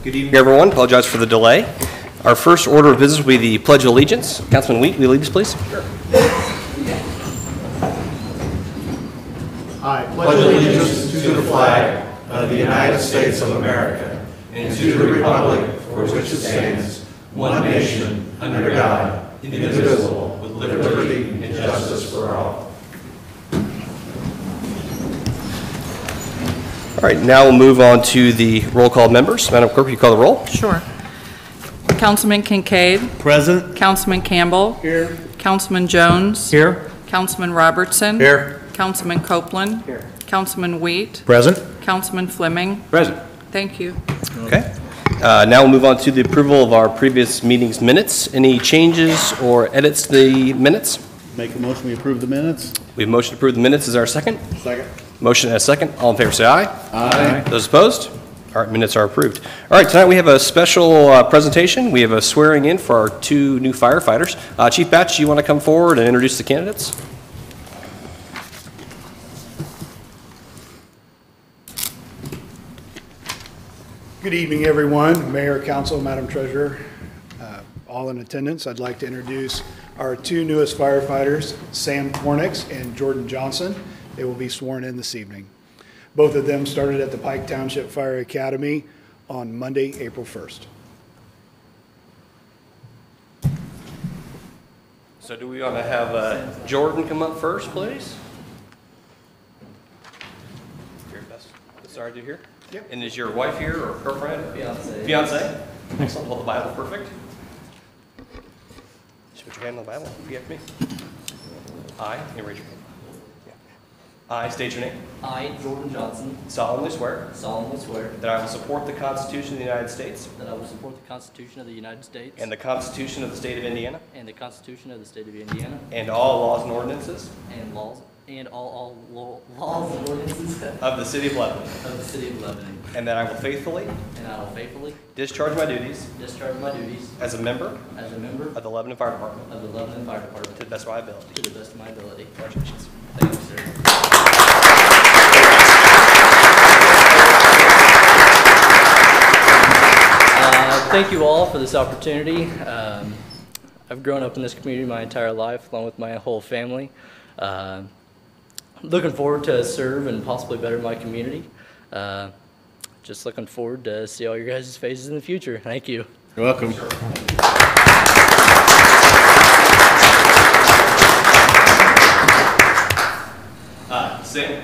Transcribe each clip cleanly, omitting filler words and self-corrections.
Good evening, everyone. Apologize for the delay. Our first order of business will be the Pledge of Allegiance. Councilman Wheat, will you lead us, please? Sure. I pledge allegiance to the flag of the United States of America and to the republic for which it stands, one nation, under God, indivisible, with liberty and justice for all. All right, now we'll move on to the roll call members. Madam Clerk, will you call the roll? Sure. Councilman Kincaid. Present. Councilman Campbell. Here. Councilman Jones. Here. Councilman Robertson. Here. Councilman Copeland. Here. Councilman Wheat. Present. Councilman Fleming. Present. Thank you. Okay. Now we'll move on to the approval of our previous meeting's minutes. Any changes or edits to the minutes? Make a motion we approve the minutes. We have a motion to approve the minutes. Is there a second? Second. Motion and a second. All in favor say aye. Aye. Those opposed? All right, minutes are approved. All right, tonight we have a special presentation. We have a swearing in for our two new firefighters. Chief Batch, you want to come forward and introduce the candidates? Good evening, everyone. Mayor, Council, Madam Treasurer, all in attendance. I'd like to introduce our two newest firefighters, Sam Cornix and Jordan Johnson. They will be sworn in this evening. Both of them started at the Pike Township Fire Academy on Monday, April 1st. So do we want to have Jordan come up first, please? Here, that's all right to here? Yep. And is your wife here or girlfriend? Fiance. Fiance? Excellent. Hold the Bible. Perfect. Just put your hand on the Bible. Repeat after me. I, and raise your hand. I state your name. I, Jordan Johnson, Solemnly swear solemnly swear that I will support the Constitution of the United States that I will support the Constitution of the United States and the Constitution of the State of Indiana and the Constitution of the State of Indiana and all laws and ordinances and laws and all laws and ordinances of the City of Lebanon, of the City of Lebanon, and that I will faithfully and I will faithfully discharge my duties discharge my duties as a member as a member of the Lebanon Fire Department of the Lebanon Fire to Department the best of my ability. to the best of my ability. Congratulations. Thank you, sir. Thank you all for this opportunity. I've grown up in this community my entire life, along with my whole family. Looking forward to serve and possibly better my community. Just looking forward to see all your guys' faces in the future. Thank you. You're welcome. Sam.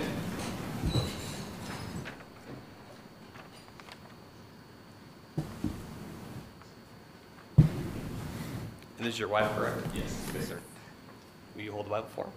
And this is your wife, correct? Yes. Yes, sir. Will you hold the Bible for him?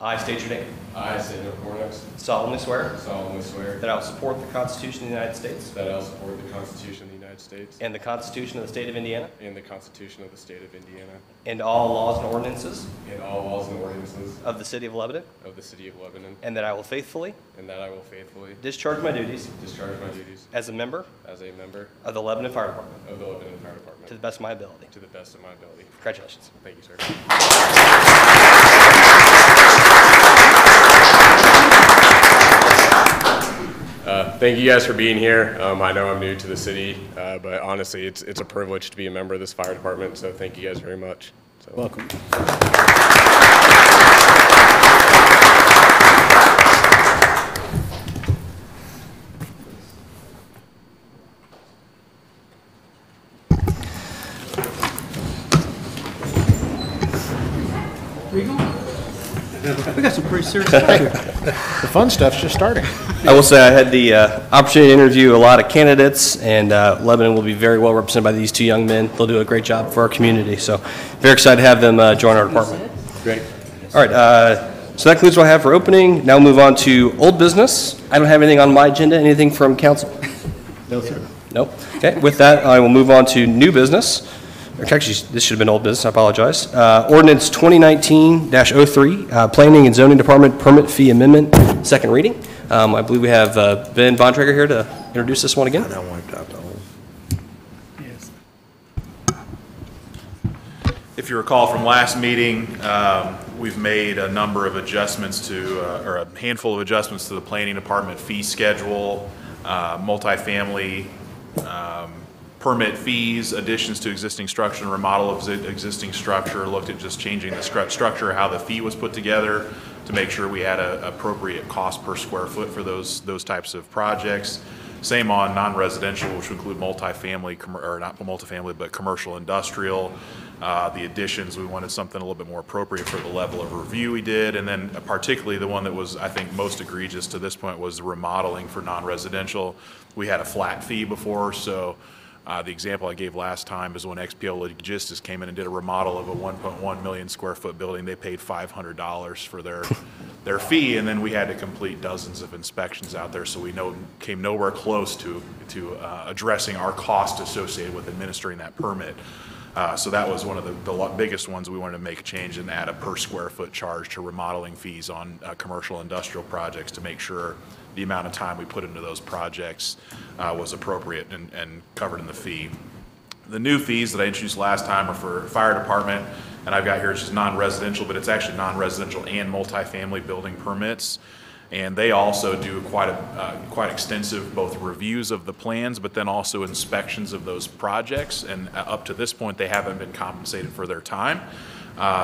I state your name. I, Samuel Cornix, Solemnly swear solemnly swear that I will support the Constitution of the United States that I will support the Constitution of the United States and the Constitution of the State of Indiana and the Constitution of the State of Indiana and all laws and ordinances and all laws and ordinances of the City of Lebanon, of the City of Lebanon, and that I will faithfully and that I will faithfully discharge my duties discharge my duties as a member as a member of the Lebanon Fire Department of the Lebanon Fire to Department the best of my ability. to the best of my ability. Congratulations. Thank you, sir. Thank you guys for being here. I know I'm new to the city, but honestly, it's a privilege to be a member of this fire department, so thank you guys very much. So. Welcome. We got some pretty serious stuff here. The fun stuff's just starting. I will say I had the opportunity to interview a lot of candidates, and Lebanon will be very well represented by these two young men. They'll do a great job for our community, so very excited to have them join our department. Great. All right, so that concludes what I have for opening. Now we'll move on to old business. I don't have anything on my agenda. Anything from council? No, sir. Nope. Okay, with that, I will move on to new business. Actually, this should have been old business. I apologize. Ordinance 2019-03, Planning and Zoning Department Permit Fee Amendment, second reading. I believe we have Ben Bontrager here to introduce this one again. Yes. If you recall from last meeting, we've made a number of adjustments to, or a handful of adjustments to the planning department fee schedule. multifamily permit fees, additions to existing structure, and remodel of existing structure. Looked at just changing the structure, how the fee was put together to make sure we had an appropriate cost per square foot for those types of projects. Same on non-residential, which would include multifamily, or not multifamily, but commercial industrial. The additions, we wanted something a little bit more appropriate for the level of review we did. And then particularly the one that was, I think, most egregious to this point was the remodeling for non-residential. We had a flat fee before, so the example I gave last time is when XPO Logistics came in and did a remodel of a 1.1 million square foot building. They paid $500 for their fee, and then we had to complete dozens of inspections out there, so we came nowhere close to addressing our cost associated with administering that permit. So that was one of the biggest ones we wanted to make a change and add a per square foot charge to remodeling fees on commercial industrial projects to make sure the amount of time we put into those projects was appropriate and covered in the fee. The new fees that I introduced last time are for fire department, and I've got here it's just non-residential, but it's actually non-residential and multifamily building permits. And they also do quite extensive both reviews of the plans, but then also inspections of those projects. And up to this point, they haven't been compensated for their time.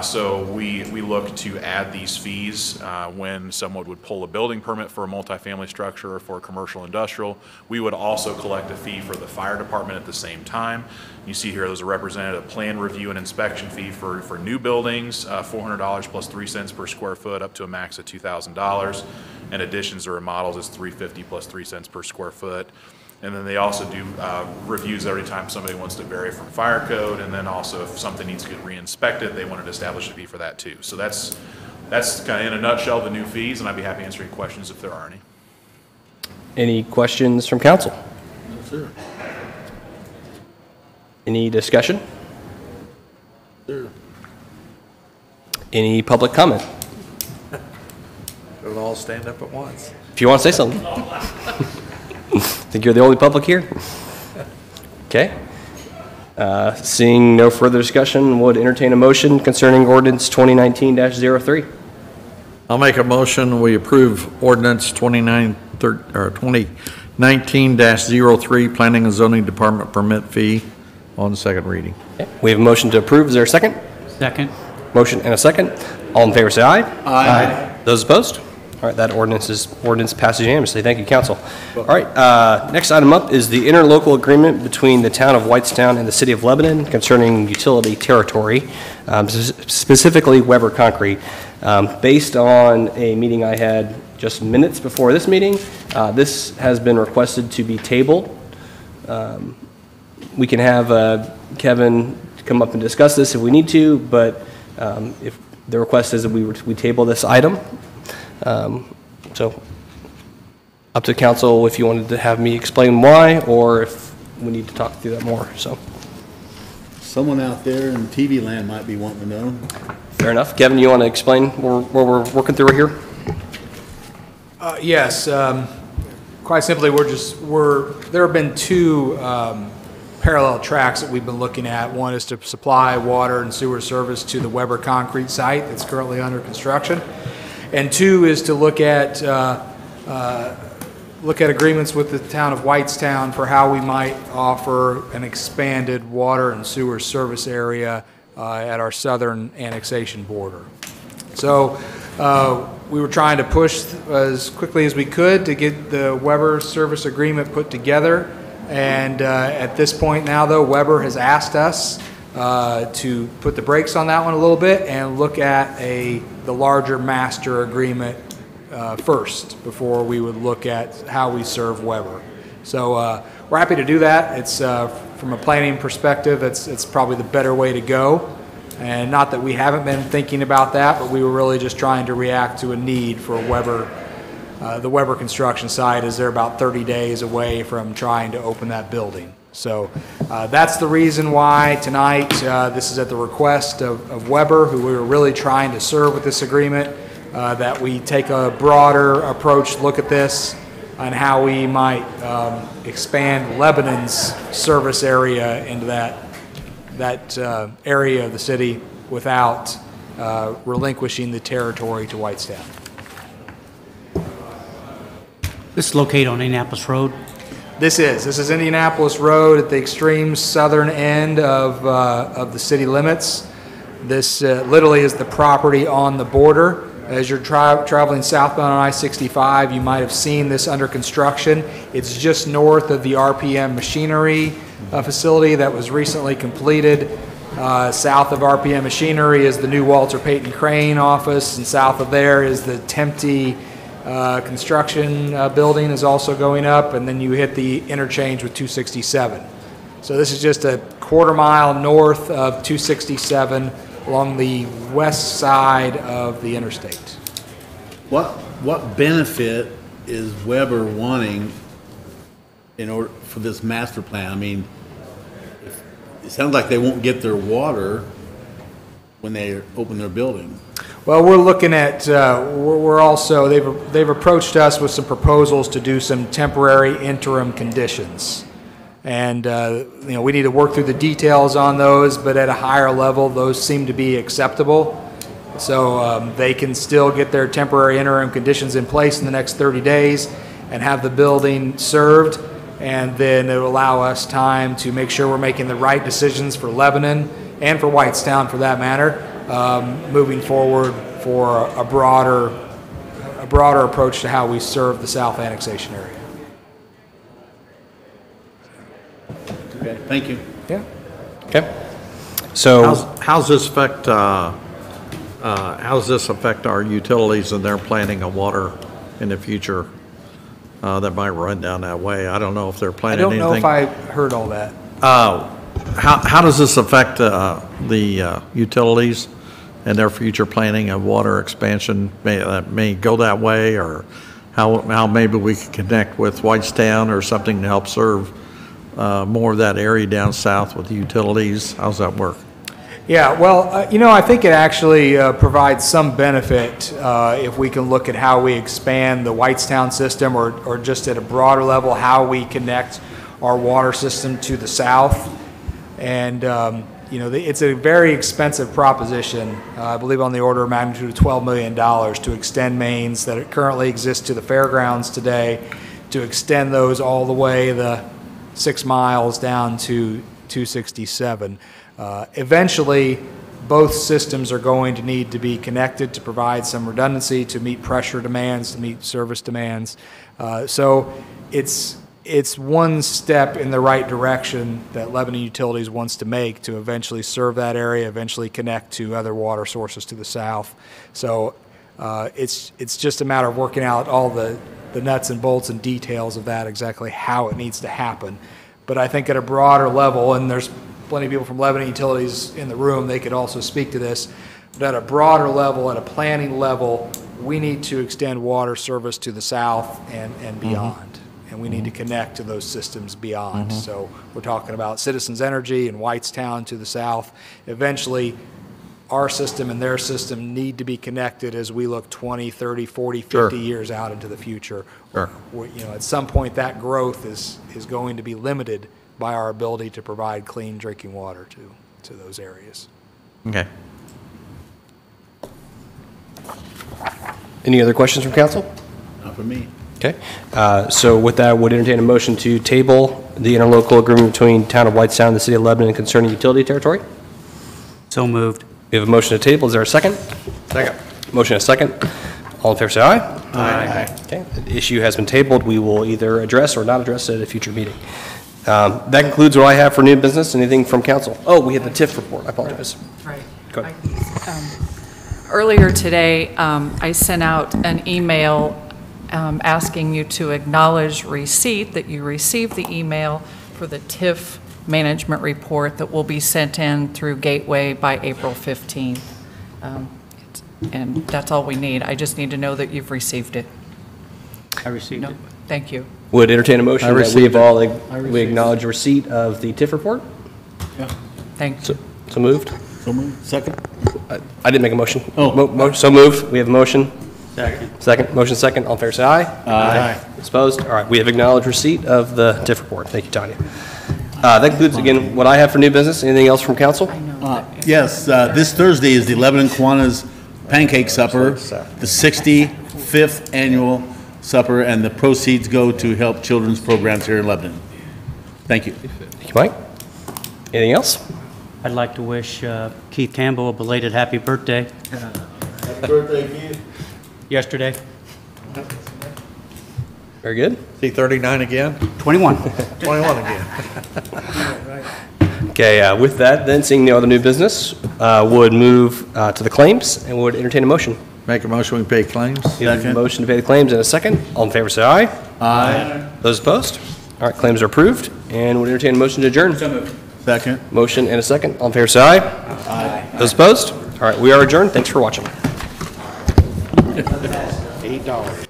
So we look to add these fees when someone would pull a building permit for a multifamily structure or for a commercial industrial. We would also collect a fee for the fire department at the same time. You see here there's a representative plan review and inspection fee for new buildings, $400 plus 3 cents per square foot up to a max of $2,000. And additions or remodels is $350 plus 3 cents per square foot. And then they also do reviews every time somebody wants to vary from fire code, and then also if something needs to get re-inspected, they wanted to establish a fee for that too. So that's kind of in a nutshell the new fees, and I'd be happy to answer any questions if there are any. Any questions from council? No, sir. Any discussion? Sir. Any public comment? We'll all stand up at once. If you want to say something. I think you're the only public here. Okay. Seeing no further discussion, would entertain a motion concerning ordinance 2019-03. I'll make a motion, we approve ordinance 2019-03, Planning and Zoning Department permit fee on second reading. Okay. We have a motion to approve. Is there a second? Second. Motion and a second. All in favor say aye. Aye. Those opposed? All right, that ordinance passes unanimously. Thank you, council. All right, next item up is the interlocal agreement between the town of Whitestown and the city of Lebanon concerning utility territory, specifically Weber Concrete. Based on a meeting I had just minutes before this meeting, this has been requested to be tabled. We can have Kevin come up and discuss this if we need to, but if the request is that we table this item. So up to council if you wanted to have me explain why, or if we need to talk through that more. So Someone out there in TV land might be wanting to know. fair enough. Kevin, you want to explain where we're working through here? Yes, quite simply, there have been two parallel tracks that we've been looking at. One is to supply water and sewer service to the Weber Concrete site that's currently under construction. And two is to look at agreements with the town of Whitestown for how we might offer an expanded water and sewer service area at our southern annexation border. So we were trying to push as quickly as we could to get the Weber service agreement put together. And at this point now, though, Weber has asked us to put the brakes on that one a little bit and look at the larger master agreement first before we would look at how we serve Weber. So we're happy to do that. It's from a planning perspective, it's probably the better way to go. And not that we haven't been thinking about that, but we were really just trying to react to a need for Weber. The Weber construction site is they're about 30 days away from trying to open that building. So that's the reason why tonight this is at the request of Weber, who we were really trying to serve with this agreement, that we take a broader approach, look at this, on how we might expand Lebanon's service area into that area of the city without relinquishing the territory to Whitestown. This is located on Indianapolis Road. This is Indianapolis Road at the extreme southern end of the city limits. This literally is the property on the border. As you're traveling southbound on I-65, you might have seen this under construction. It's just north of the RPM machinery facility that was recently completed. South of RPM machinery is the new Walter Payton Crane office, and south of there is the Tempte construction building is also going up, and then you hit the interchange with 267. So this is just a quarter mile north of 267 along the west side of the interstate. What benefit is Weber wanting in order for this master plan? I mean, it sounds like they won't get their water when they open their building. Well, we're looking at, we're also, they've approached us with some proposals to do some temporary interim conditions. And, we need to work through the details on those, but at a higher level, those seem to be acceptable. So they can still get their temporary interim conditions in place in the next 30 days and have the building served. And then it'll allow us time to make sure we're making the right decisions for Lebanon and for Whitestown, for that matter, moving forward for a broader approach to how we serve the South Annexation area. Okay, thank you. Yeah. Okay. So, How's this affect our utilities and their planning of water in the future that might run down that way? I don't know if they're I planning don't anything. know if I heard all that. How does this affect the utilities and their future planning of water expansion? May go that way, or how maybe we could connect with Whitestown or something to help serve more of that area down south with the utilities? How's that work? Yeah, well, I think it actually provides some benefit if we can look at how we expand the Whitestown system, or just at a broader level, how we connect our water system to the south. And, it's a very expensive proposition, I believe on the order of magnitude of $12 million to extend mains that currently exist to the fairgrounds today, to extend those all the way the 6 miles down to 267. Eventually, both systems are going to need to be connected to provide some redundancy, to meet pressure demands, to meet service demands. So it's one step in the right direction that Lebanon Utilities wants to make to eventually serve that area, eventually connect to other water sources to the south. So it's just a matter of working out all the nuts and bolts and details of that, exactly how it needs to happen. But I think at a broader level, and there's plenty of people from Lebanon Utilities in the room, they could also speak to this, but at a broader level, at a planning level, we need to extend water service to the south and beyond. And we need to connect to those systems beyond. So we're talking about Citizens Energy and Whitestown to the south. Eventually, our system and their system need to be connected as we look 20, 30, 40, 50 years out into the future. Sure. At some point, that growth is going to be limited by our ability to provide clean drinking water to those areas. Okay. any other questions from council? Not for me. Okay, so with that, would entertain a motion to table the interlocal agreement between Town of Whitestown and the City of Lebanon concerning utility territory. So moved. We have a motion to table. Is there a second? Second. Motion and a second. All in favor, say aye. Aye. Okay, the issue has been tabled. We will either address or not address it at a future meeting. That concludes what I have for new business. Anything from council? Oh, we have the TIF report. I apologize. Right. Go ahead. Earlier today, I sent out an email asking you to acknowledge receipt, that you received the email for the TIF management report that will be sent in through Gateway by April 15th. And that's all we need. I just need to know that you've received it. I received it. Thank you. Would entertain a motion I that we received have all, received we acknowledge receipt of the TIF report? Thank you. So moved? So moved. Second? I didn't make a motion. Oh. So moved. We have a motion. Second. Second. Motion second. All in favor, say aye. Aye. Opposed? All right. We have acknowledged receipt of the TIF report. Thank you, Tanya. That concludes, again, what I have for new business. Anything else from council? Yes, this Thursday is the Lebanon Kiwanis Pancake Supper, the 65th annual supper, and the proceeds go to help children's programs here in Lebanon. Thank you. Thank you, Mike. Anything else? I'd like to wish Keith Campbell a belated happy birthday Happy birthday, Keith. yesterday. Very good. Is he 39 again? 21. 21 again. Okay, with that, then, seeing no other new business, would move to the claims and would entertain a motion. Make a motion, we pay claims? Second. Motion to pay the claims in a second. All in favor, say aye. Aye. Those opposed? All right, claims are approved, and would entertain a motion to adjourn. Second. Motion and a second. All in favor, say aye. Aye. Those opposed? All right, we are adjourned. Thanks for watching. $8.